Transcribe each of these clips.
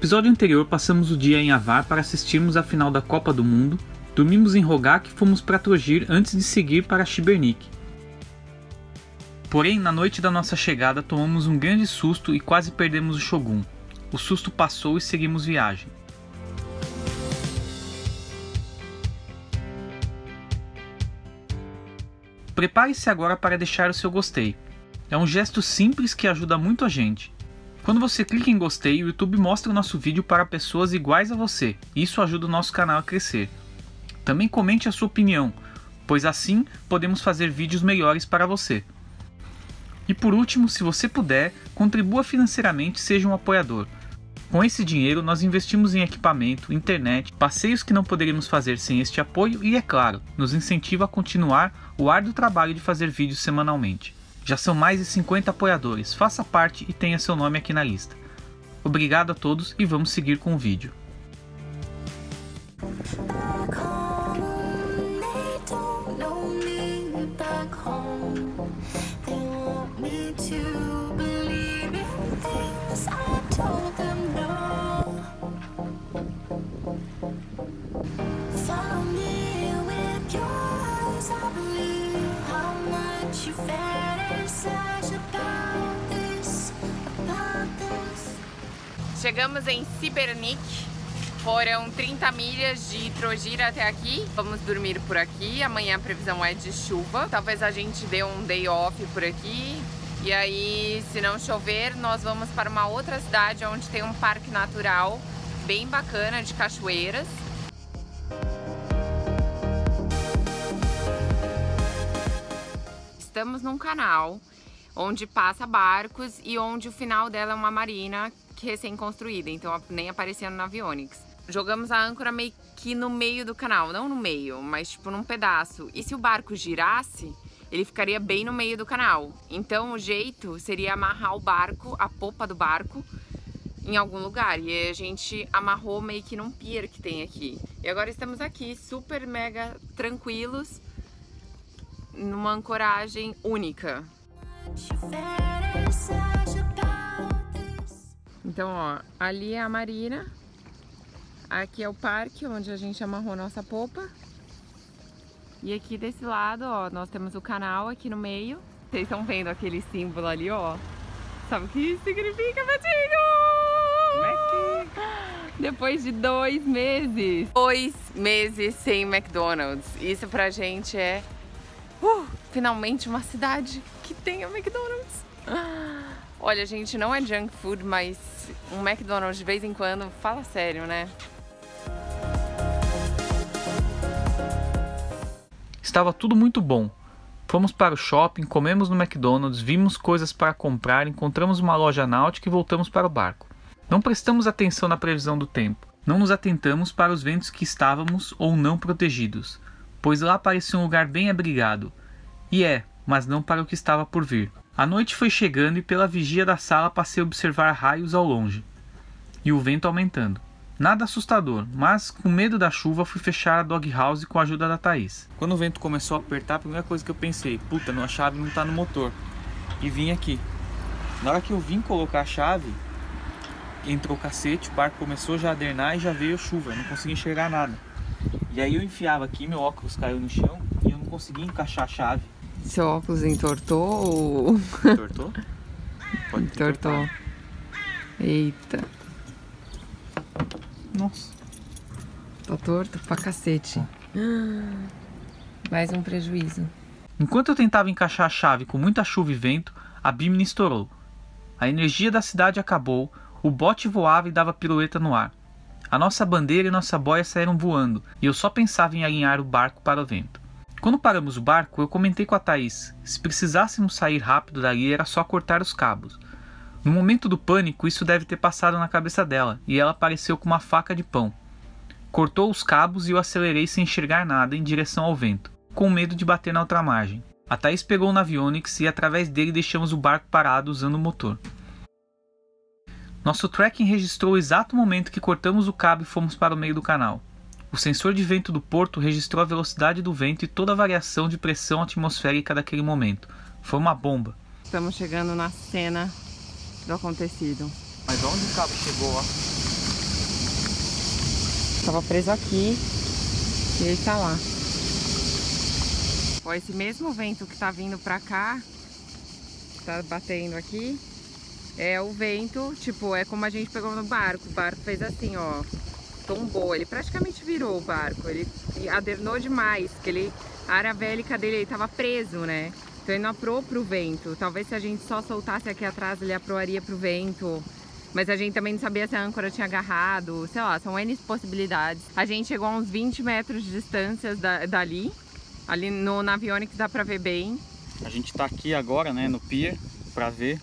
episódio anterior passamos o dia em Avar para assistirmos a final da Copa do Mundo, dormimos em Rogak e fomos para Trogir antes de seguir para Šibenik. Porém, na noite da nossa chegada tomamos um grande susto e quase perdemos o Shogun. O susto passou e seguimos viagem. Prepare-se agora para deixar o seu gostei. É um gesto simples que ajuda muito a gente. Quando você clica em gostei, o YouTube mostra o nosso vídeo para pessoas iguais a você. Isso ajuda o nosso canal a crescer. Também comente a sua opinião, pois assim podemos fazer vídeos melhores para você. E por último, se você puder, contribua financeiramente e seja um apoiador. Com esse dinheiro, nós investimos em equipamento, internet, passeios que não poderíamos fazer sem este apoio e, é claro, nos incentiva a continuar o árduo trabalho de fazer vídeos semanalmente. Já são mais de 50 apoiadores, faça parte e tenha seu nome aqui na lista. Obrigado a todos e vamos seguir com o vídeo. Chegamos em Šibenik, foram 30 milhas de Trogir até aqui. Vamos dormir por aqui, amanhã a previsão é de chuva. Talvez a gente dê um day off por aqui. E aí, se não chover, nós vamos para uma outra cidade onde tem um parque natural bem bacana de cachoeiras. Estamos num canal onde passa barcos e onde o final dela é uma marina recém-construída, então nem aparecendo na Avionics. Jogamos a âncora meio que no meio do canal, não no meio, mas tipo num pedaço. E se o barco girasse, ele ficaria bem no meio do canal. Então o jeito seria amarrar o barco, a popa do barco, em algum lugar. E aí a gente amarrou meio que num pier que tem aqui. E agora estamos aqui, super mega tranquilos, numa ancoragem única. Então, ó, ali é a marina, aqui é o parque onde a gente amarrou nossa popa. E aqui desse lado, ó, nós temos o canal aqui no meio. Vocês estão vendo aquele símbolo ali, ó? Sabe o que isso significa, Betinho? Depois de 2 meses. 2 meses sem McDonald's. Isso pra gente é finalmente uma cidade que tenha McDonald's. Olha, gente, não é junk food, mas um McDonald's de vez em quando, fala sério, né? Estava tudo muito bom. Fomos para o shopping, comemos no McDonald's, vimos coisas para comprar, encontramos uma loja náutica e voltamos para o barco. Não prestamos atenção na previsão do tempo. Não nos atentamos para os ventos que estávamos ou não protegidos, pois lá parecia um lugar bem abrigado. Mas não para o que estava por vir. A noite foi chegando e pela vigia da sala passei a observar raios ao longe. E o vento aumentando. Nada assustador, mas com medo da chuva fui fechar a doghouse com a ajuda da Thaís. Quando o vento começou a apertar, a primeira coisa que eu pensei, puta, a chave não tá no motor. E vim aqui. Na hora que eu vim colocar a chave, entrou o cacete, o barco começou já a adernar e já veio a chuva, eu não consegui enxergar nada. E aí eu enfiava aqui, meu óculos caiu no chão e eu não conseguia encaixar a chave. Seu óculos entortou? Entortou? Pode entortou. Eita. Nossa. Tá torto pra cacete. Mais um prejuízo. Enquanto eu tentava encaixar a chave com muita chuva e vento, a bimini estourou. A energia da cidade acabou, o bote voava e dava pirueta no ar. A nossa bandeira e nossa boia saíram voando, e eu só pensava em alinhar o barco para o vento. Quando paramos o barco, eu comentei com a Thaís, se precisássemos sair rápido dali era só cortar os cabos. No momento do pânico, isso deve ter passado na cabeça dela, e ela apareceu com uma faca de pão. Cortou os cabos e eu acelerei sem enxergar nada em direção ao vento, com medo de bater na outra margem. A Thaís pegou o Navionics e através dele deixamos o barco parado usando o motor. Nosso tracking registrou o exato momento que cortamos o cabo e fomos para o meio do canal. O sensor de vento do porto registrou a velocidade do vento e toda a variação de pressão atmosférica daquele momento. Foi uma bomba. Estamos chegando na cena do acontecido. Mas onde o cabo chegou, ó? Tava preso aqui e ele tá lá. Ó, esse mesmo vento que tá vindo pra cá, tá batendo aqui, é o vento, tipo, é como a gente pegou no barco. O barco fez assim, ó, tombou, ele praticamente virou o barco, ele adernou demais, porque a área vélica dele, ele tava preso, né? Então ele não aprou pro vento. Talvez se a gente só soltasse aqui atrás, ele aproaria pro vento. Mas a gente também não sabia se a âncora tinha agarrado, sei lá, são N possibilidades. A gente chegou a uns 20 metros de distância dali. Ali no Navionics dá pra ver bem. A gente tá aqui agora, né, no pier, pra ver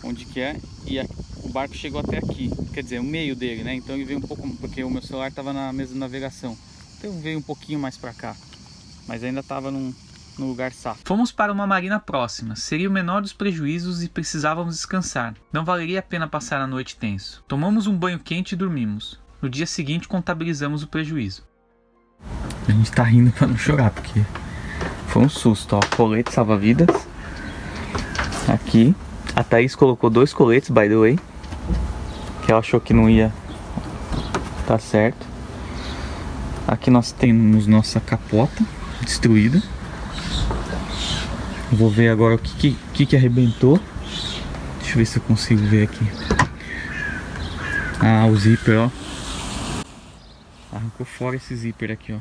onde que é. E o barco chegou até aqui, quer dizer, o meio dele, né? Então ele veio um pouco, porque o meu celular tava na mesa de navegação. Então veio um pouquinho mais pra cá. Mas ainda tava no lugar safo. Fomos para uma marina próxima, seria o menor dos prejuízos e precisávamos descansar. Não valeria a pena passar a noite tenso. Tomamos um banho quente e dormimos. No dia seguinte contabilizamos o prejuízo. A gente tá rindo pra não chorar, porque foi um susto, ó. Colete salva-vidas. Aqui. A Thaís colocou 2 coletes, by the way. Que ela achou que não ia tá certo. Aqui nós temos nossa capota destruída. Vou ver agora o que arrebentou. Deixa eu ver se eu consigo ver aqui. Ah, o zíper, ó. Arrancou fora esse zíper aqui, ó.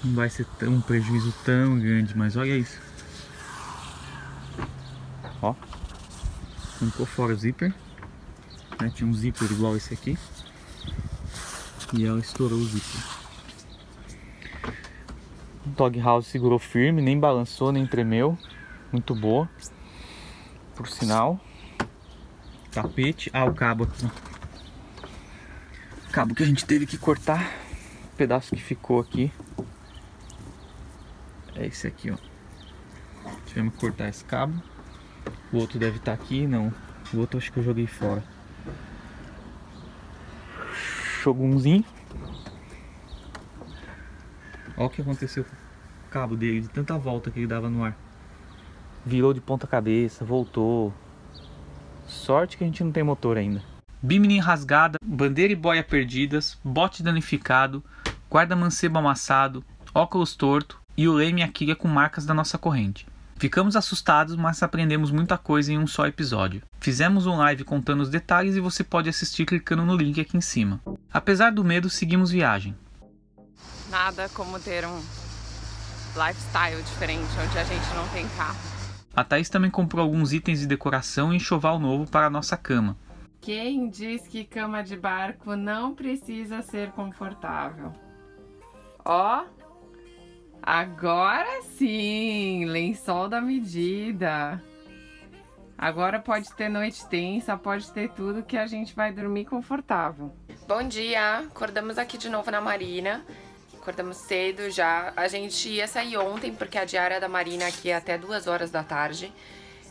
Não vai ser um prejuízo tão grande, mas olha isso. Ó. Arrancou fora o zíper, né? Tinha um zíper igual esse aqui. E ela estourou o zíper. O dog house segurou firme, nem balançou, nem tremeu. Muito boa, por sinal. Tapete. Ah, o cabo aqui. O cabo que a gente teve que cortar. O pedaço que ficou aqui é esse aqui, ó. Tivemos que cortar esse cabo. O outro deve estar aqui, não. O outro acho que eu joguei fora. Shogunzinho. Olha o que aconteceu com o cabo dele, de tanta volta que ele dava no ar. Virou de ponta cabeça, voltou. Sorte que a gente não tem motor ainda. Bimini rasgada, bandeira e boia perdidas, bote danificado, guarda-mancebo amassado, óculos torto e o leme e a quilha com marcas da nossa corrente. Ficamos assustados, mas aprendemos muita coisa em um só episódio. Fizemos um live contando os detalhes e você pode assistir clicando no link aqui em cima. Apesar do medo, seguimos viagem. Nada como ter um lifestyle diferente, onde a gente não tem carro. A Thaís também comprou alguns itens de decoração e enxoval novo para a nossa cama. Quem diz que cama de barco não precisa ser confortável? Ó, agora sim, lençol da medida. Agora pode ter noite tensa, pode ter tudo que a gente vai dormir confortável. Bom dia, acordamos aqui de novo na marina. Acordamos cedo já. A gente ia sair ontem porque a diária da marina aqui é até 2 horas da tarde.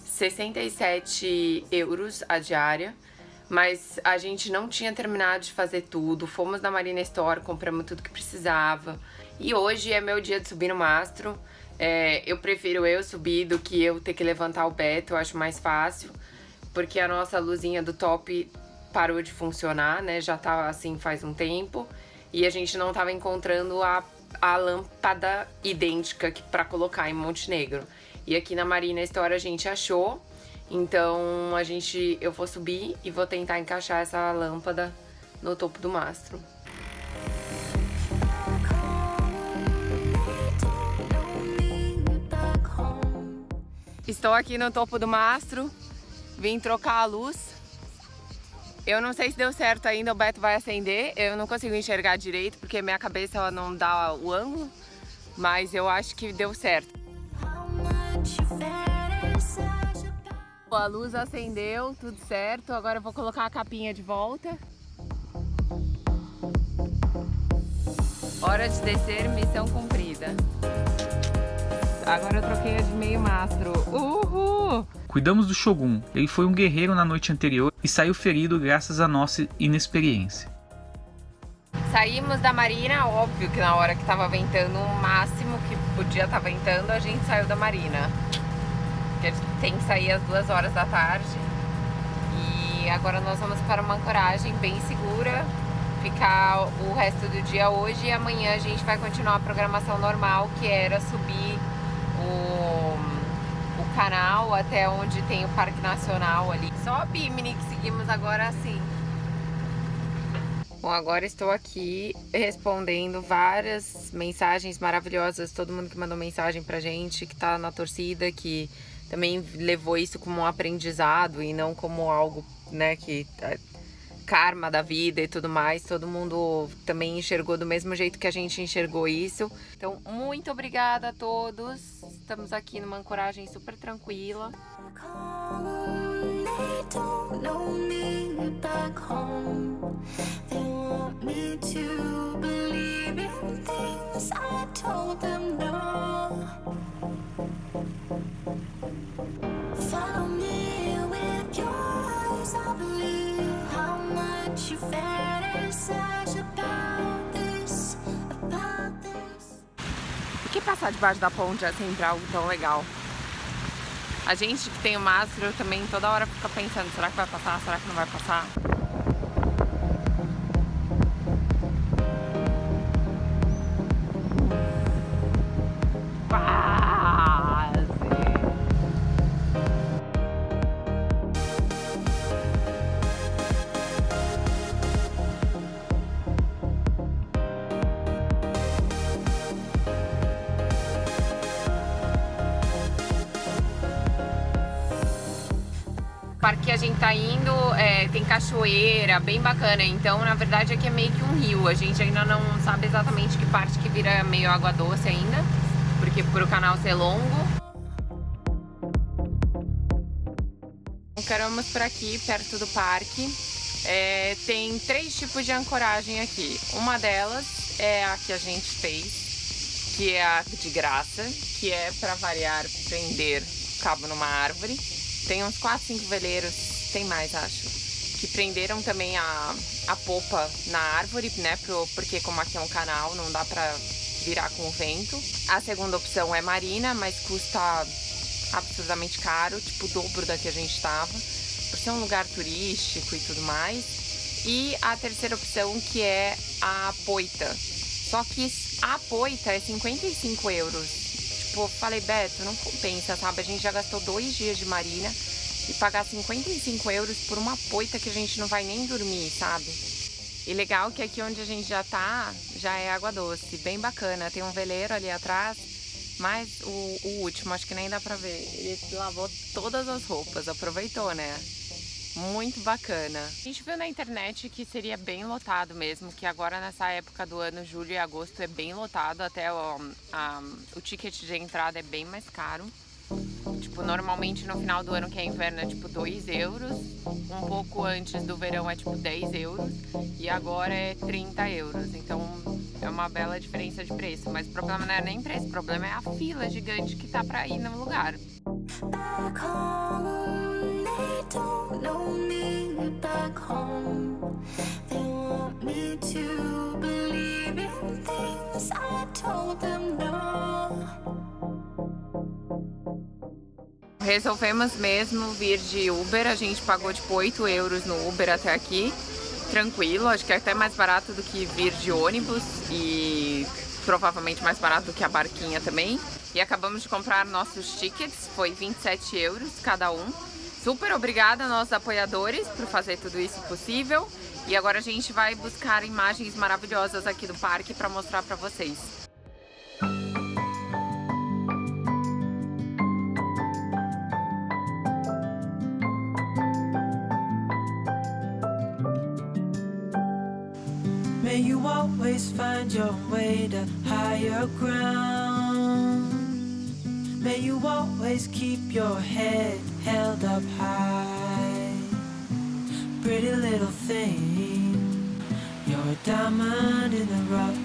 67 € a diária. Mas a gente não tinha terminado de fazer tudo. Fomos na Marina Store, compramos tudo que precisava. E hoje é meu dia de subir no mastro. Eu prefiro eu subir do que eu ter que levantar o Beto, eu acho mais fácil. Porque a nossa luzinha do top parou de funcionar, né? Já tá assim faz um tempo. E a gente não tava encontrando a lâmpada idêntica pra colocar em Montenegro. E aqui na Marina Store a gente achou. Então eu vou subir e vou tentar encaixar essa lâmpada no topo do mastro. Estou aqui no topo do mastro, vim trocar a luz. Eu não sei se deu certo ainda, o Beto vai acender. Eu não consigo enxergar direito porque minha cabeça ela não dá o ângulo, mas eu acho que deu certo. A luz acendeu, tudo certo. Agora eu vou colocar a capinha de volta. Hora de descer, missão cumprida. Agora eu troquei a de meio mastro. Uhul! Cuidamos do Shogun. Ele foi um guerreiro na noite anterior e saiu ferido graças à nossa inexperiência. Saímos da marina, óbvio que na hora que tava ventando o máximo que podia estar ventando, a gente saiu da marina. Porque tem que sair às 2 horas da tarde. E agora nós vamos para uma ancoragem bem segura, ficar o resto do dia hoje e amanhã a gente vai continuar a programação normal, que era subir o canal até onde tem o Parque Nacional ali. Só a Bimini que seguimos agora assim. Bom, agora estou aqui respondendo várias mensagens maravilhosas, todo mundo que mandou mensagem pra gente, que tá na torcida, que também levou isso como um aprendizado e não como algo, né, que karma da vida e tudo mais. Todo mundo também enxergou do mesmo jeito que a gente enxergou isso. Então, muito obrigada a todos. Estamos aqui numa ancoragem super tranquila. Por que passar debaixo da ponte é sempre algo tão legal? A gente que tem o mastro também toda hora fica pensando, será que vai passar? Será que não vai passar? O parque que a gente tá indo tem cachoeira, bem bacana, então na verdade aqui é meio que um rio. A gente ainda não sabe exatamente que parte que vira meio água doce ainda, porque por o canal ser longo. Encaramos por aqui, perto do parque. Tem 3 tipos de ancoragem aqui. Uma delas é a que a gente fez, que é a de graça, que é para variar, prender cabo numa árvore. Tem uns 4, 5 veleiros, tem mais acho, que prenderam também a popa na árvore, né? Porque como aqui é um canal, não dá pra virar com o vento. A segunda opção é marina, mas custa absurdamente caro, tipo o dobro da que a gente tava, por ser um lugar turístico e tudo mais. E a terceira opção, que é a poita. Só que a poita é 55 euros. Tipo, falei, Beto, não compensa, sabe? A gente já gastou 2 dias de marina e pagar 55 euros por uma poita que a gente não vai nem dormir, sabe? E legal que aqui onde a gente já tá, já é água doce, bem bacana. Tem um veleiro ali atrás, mas o último, acho que nem dá pra ver. Ele lavou todas as roupas, aproveitou, né? Muito bacana. A gente viu na internet que seria bem lotado mesmo, que agora nessa época do ano, julho e agosto, é bem lotado, até o ticket de entrada é bem mais caro. Tipo, normalmente no final do ano, que é inverno, é tipo 2 euros, um pouco antes do verão é tipo 10 euros e agora é 30 euros, então é uma bela diferença de preço, mas o problema não é nem preço, o problema é a fila gigante que tá pra ir no lugar. Don't know me back home. They want me to believe in things I told them no. Resolvemos mesmo vir de Uber. A gente pagou tipo 8 euros no Uber até aqui. Tranquilo, acho que é até mais barato do que vir de ônibus e provavelmente mais barato do que a barquinha também. E acabamos de comprar nossos tickets, foi 27 euros cada um. Super obrigada aos nossos apoiadores por fazer tudo isso possível. E agora a gente vai buscar imagens maravilhosas aqui do parque para mostrar para vocês. May you always find your way to higher ground. May you always keep your head held up high. Pretty little thing, you're a diamond in the rough,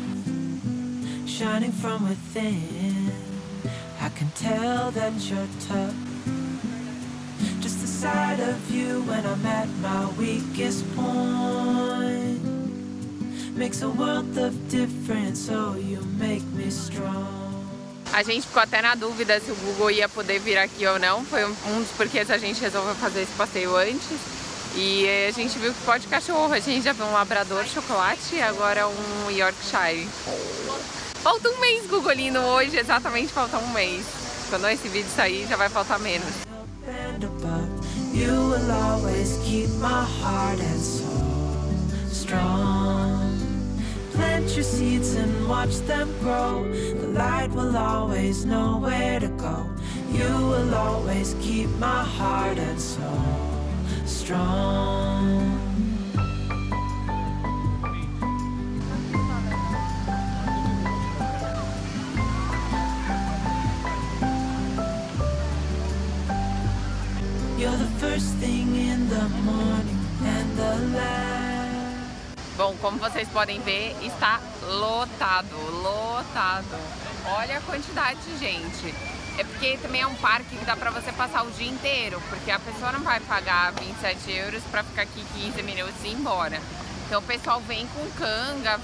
shining from within. I can tell that you're tough. Just the sight of you when I'm at my weakest point makes a world of difference, so you make me strong. A gente ficou até na dúvida se o Google ia poder vir aqui ou não. Foi um dos porquês a gente resolveu fazer esse passeio antes. E a gente viu que pode cachorro. A gente já viu um labrador chocolate e agora um Yorkshire. Falta um mês, Gugolino, hoje exatamente falta um mês. Quando esse vídeo sair já vai faltar menos. You will always keep my heart and soul strong. Plant your seeds and watch them grow. The light will always know where to go. You will always keep my heart and soul strong. You're the first thing in the morning and the last. Bom, como vocês podem ver, está lotado, lotado. Olha a quantidade de gente. É porque também é um parque que dá pra você passar o dia inteiro, porque a pessoa não vai pagar 27 euros pra ficar aqui 15 minutos e ir embora. Então o pessoal vem com canga,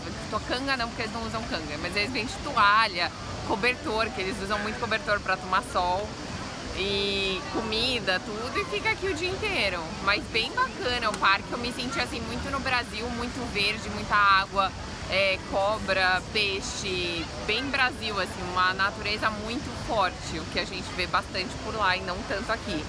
canga não, porque eles não usam canga, mas eles vêm de toalha, cobertor, que eles usam muito cobertor pra tomar sol. E comida, tudo, e fica aqui o dia inteiro. Mas bem bacana o parque, eu me senti assim muito no Brasil, muito verde, muita água, cobra, peixe, bem Brasil, assim, uma natureza muito forte, o que a gente vê bastante por lá e não tanto aqui.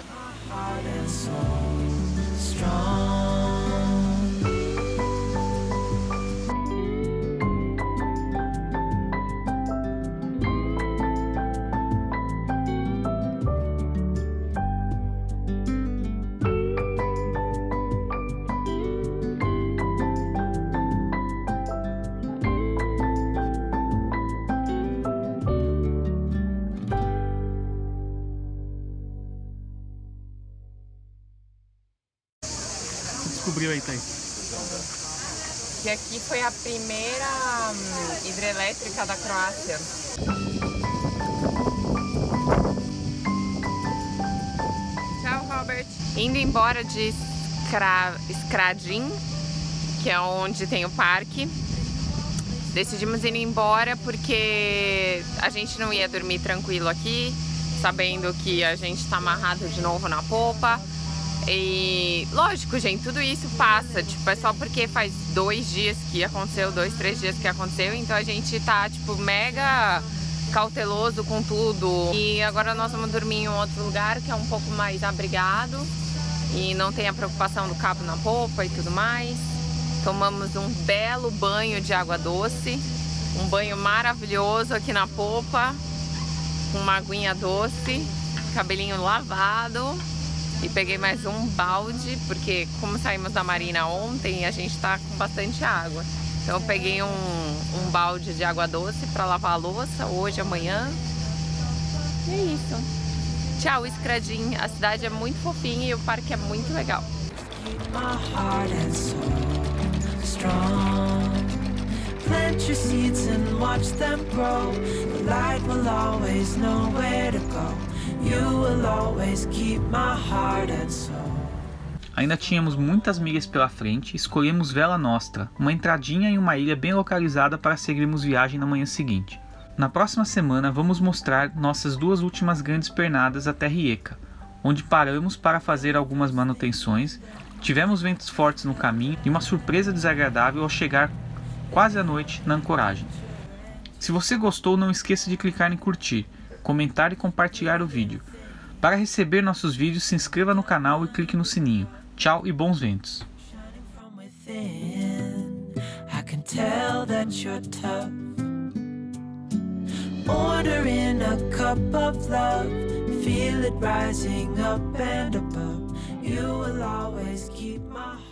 Descobriu aí, Thay? Que aqui foi a primeira hidrelétrica da Croácia. Tchau, Robert. Indo embora de Skradin, que é onde tem o parque. Decidimos ir embora porque a gente não ia dormir tranquilo aqui, sabendo que a gente tá amarrado de novo na popa. E lógico, gente, tudo isso passa, tipo, é só porque faz 2 dias que aconteceu, 2, 3 dias que aconteceu, então a gente tá, tipo, mega cauteloso com tudo. E agora nós vamos dormir em um outro lugar que é um pouco mais abrigado e não tem a preocupação do cabo na popa e tudo mais. Tomamos um belo banho de água doce, um banho maravilhoso aqui na popa, com uma aguinha doce, cabelinho lavado. E peguei mais um balde, porque como saímos da marina ontem, a gente tá com bastante água. Então eu peguei um balde de água doce para lavar a louça hoje, amanhã. E é isso. Tchau, Skradin. A cidade é muito fofinha e o parque é muito legal. Plant your seeds and watch them grow. The light will always know where to go. You will always keep my heart and soul. Ainda tínhamos muitas milhas pela frente, escolhemos Vela Nostra, uma entradinha em uma ilha bem localizada para seguirmos viagem na manhã seguinte. Na próxima semana vamos mostrar nossas 2 últimas grandes pernadas até Rijeka, onde paramos para fazer algumas manutenções, tivemos ventos fortes no caminho e uma surpresa desagradável ao chegar quase à noite na ancoragem. Se você gostou, não esqueça de clicar em curtir, comentar e compartilhar o vídeo. Para receber nossos vídeos, se inscreva no canal e clique no sininho. Tchau e bons ventos! Ordering a cup of love, feel it rising up and above. You will always keep my heart.